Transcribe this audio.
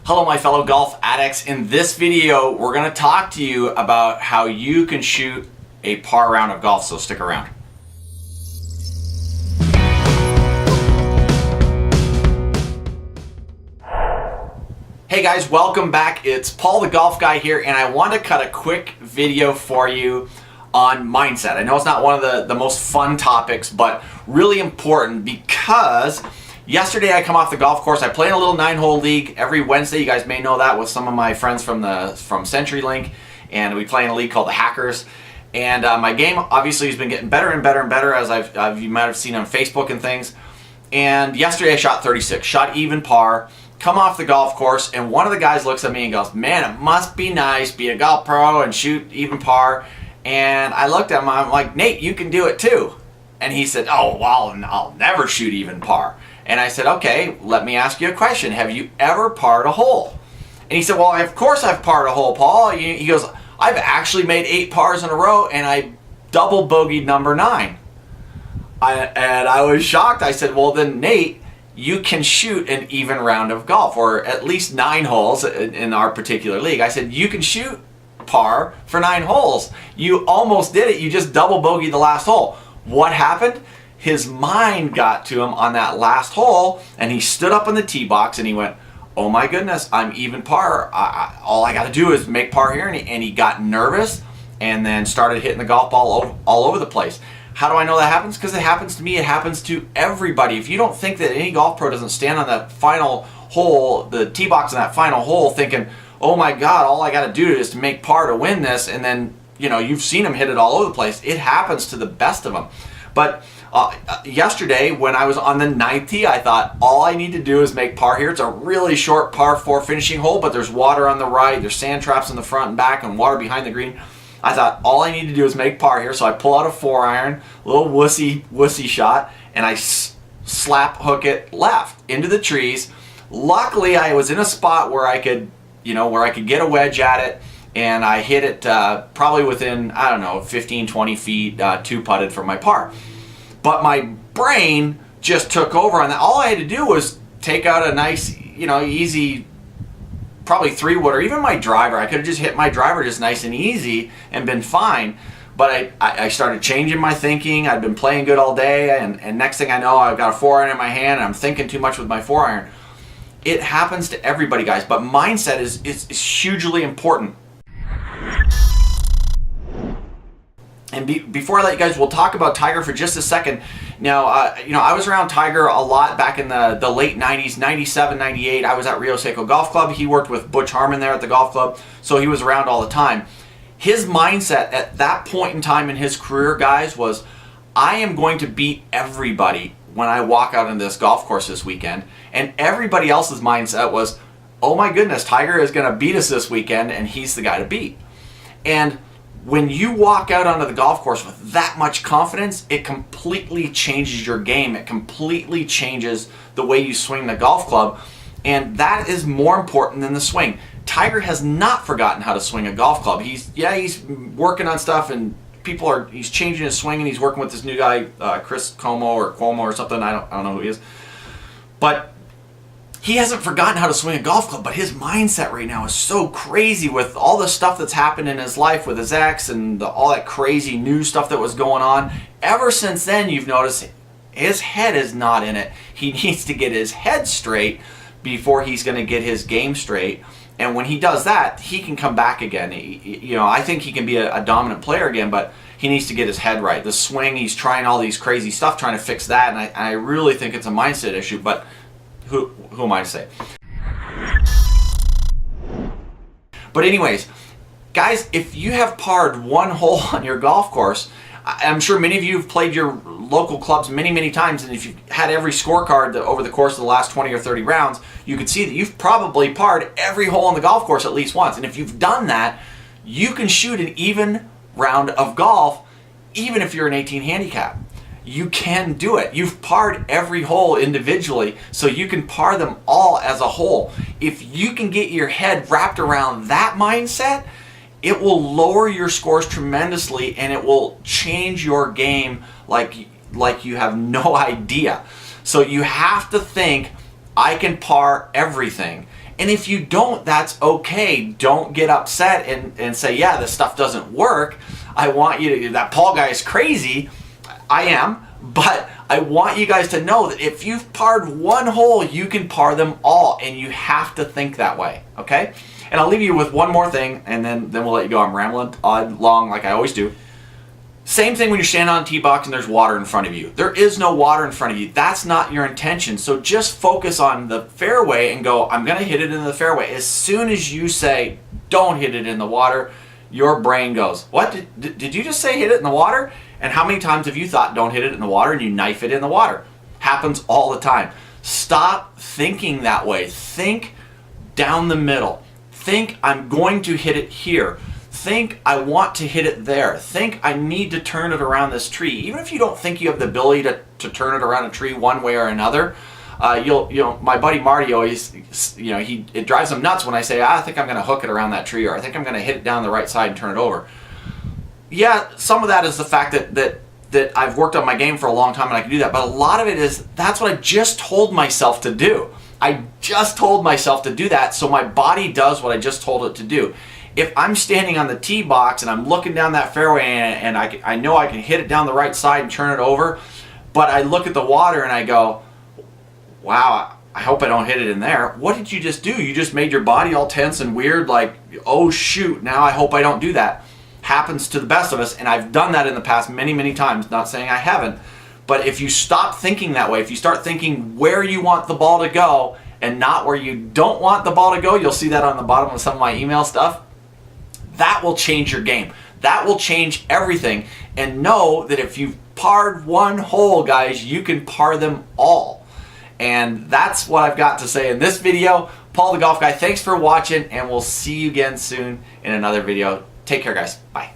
Hello my fellow golf addicts. In this video, we're going to talk to you about how you can shoot a par round of golf, so stick around. Hey guys, welcome back. It's Paul the Golf Guy here, and I want to cut a quick video for you on mindset. I know it's not one of the most fun topics, but really important because yesterday I come off the golf course. I play in a little 9-hole league every Wednesday. You guys may know that with some of my friends from CenturyLink, and we play in a league called the Hackers. And my game obviously has been getting better and better and better, as you might have seen on Facebook and things. And yesterday I shot 36, shot even par, come off the golf course, and one of the guys looks at me and goes, "Man, it must be nice be a golf pro and shoot even par." And I looked at him, I'm like, "Nate, you can do it too." And he said, "Oh, well, I'll never shoot even par." And I said, "Okay, let me ask you a question. Have you ever parred a hole?" And he said, "Well, of course I've parred a hole, Paul." He goes, "I've actually made 8 pars in a row, and I double bogeyed number 9. And I was shocked. I said, "Well, then, Nate, you can shoot an even round of golf, or at least 9 holes in our particular league." I said, "You can shoot par for 9 holes. You almost did it. You just double bogeyed the last hole." What happened? His mind got to him on that last hole, and he stood up in the tee box and he went, "Oh my goodness, I'm even par. All I got to do is make par here." And he got nervous and then started hitting the golf ball all over the place. How do I know that happens? Because it happens to me. It happens to everybody. If you don't think that any golf pro doesn't stand on that final hole, the tee box in that final hole, thinking, "Oh my God, all I got to do is to make par to win this," and then you've seen him hit it all over the place. It happens to the best of them. But yesterday, when I was on the 9th tee, I thought all I need to do is make par here. It's a really short par 4 finishing hole, but there's water on the right, there's sand traps in the front and back, and water behind the green. I thought all I need to do is make par here, so I pull out a 4-iron, a little wussy shot, and I slap hook it left into the trees. Luckily, I was in a spot where I could, get a wedge at it, and I hit it probably within, 15, 20 feet, 2-putted for my par. But my brain just took over on that. All I had to do was take out a nice, easy, probably 3-wood, or even my driver. I could have just hit my driver just nice and easy and been fine. But I started changing my thinking. I'd been playing good all day, and next thing I know, I've got a 4-iron in my hand, and I'm thinking too much with my 4-iron. It happens to everybody, guys, but mindset is hugely important. And before I let you guys, we'll talk about Tiger for just a second. Now, I was around Tiger a lot back in the late 90s, 97, 98. I was at Rio Seco Golf Club. He worked with Butch Harmon there at the golf club, so he was around all the time. His mindset at that point in time in his career, guys, was, "I am going to beat everybody when I walk out on this golf course this weekend." And everybody else's mindset was, "Oh my goodness, Tiger is going to beat us this weekend, and he's the guy to beat." And when you walk out onto the golf course with that much confidence, it completely changes your game. It completely changes the way you swing the golf club, and that is more important than the swing. Tiger has not forgotten how to swing a golf club. He's working on stuff, and he's changing his swing, and he's working with this new guy, Chris Como or something. I don't know who he is, but he hasn't forgotten how to swing a golf club. But his mindset right now is so crazy with all the stuff that's happened in his life with his ex and all that crazy new stuff that was going on. Ever since then, you've noticed his head is not in it. He needs to get his head straight before he's going to get his game straight. And when he does that, he can come back again. I think he can be a dominant player again, but he needs to get his head right. The swing, he's trying all these crazy stuff, trying to fix that, and I really think it's a mindset issue, but who am I to say? But anyways, guys, if you have parred 1 hole on your golf course, I'm sure many of you have played your local clubs many times, and if you've had every scorecard over the course of the last 20 or 30 rounds, you could see that you've probably parred every hole on the golf course at least once. And if you've done that, you can shoot an even round of golf, even if you're an 18 handicap. You can do it. You've parred every hole individually, so you can par them all as a whole. If you can get your head wrapped around that mindset, it will lower your scores tremendously, and it will change your game like you have no idea. So you have to think, I can par everything. And if you don't, that's okay. Don't get upset and say, yeah, this stuff doesn't work. I want you to, that Paul guy is crazy. I am, but I want you guys to know that if you've parred one hole, you can par them all, and you have to think that way, okay? And I'll leave you with one more thing, and then we'll let you go. I'm rambling on long like I always do. Same thing when you're standing on a tee box and there's water in front of you. There is no water in front of you. That's not your intention. So just focus on the fairway and go, I'm going to hit it into the fairway. As soon as you say, don't hit it in the water, your brain goes, what? Did you just say hit it in the water? And how many times have you thought don't hit it in the water and you knife it in the water? Happens all the time. Stop thinking that way. Think down the middle. Think I'm going to hit it here. Think I want to hit it there. Think I need to turn it around this tree. Even if you don't think you have the ability to turn it around a tree one way or another, my buddy Marty always, it drives him nuts when I say, I think I'm going to hook it around that tree, or I think I'm going to hit it down the right side and turn it over. Yeah, some of that is the fact that I've worked on my game for a long time and I can do that, but a lot of it is that's what I just told myself to do. I just told myself to do that, so my body does what I just told it to do. If I'm standing on the tee box and I'm looking down that fairway and I know I can hit it down the right side and turn it over, but I look at the water and I go, wow, I hope I don't hit it in there. What did you just do? You just made your body all tense and weird, like, oh shoot, now I hope I don't do that. Happens to the best of us, and I've done that in the past many, many times, not saying I haven't. But if you stop thinking that way, if you start thinking where you want the ball to go and not where you don't want the ball to go, you'll see that on the bottom of some of my email stuff. That will change your game. That will change everything. And know that if you've parred one hole, guys, you can par them all. And that's what I've got to say in this video. Paul the Golf Guy, thanks for watching, and we'll see you again soon in another video. Take care, guys. Bye.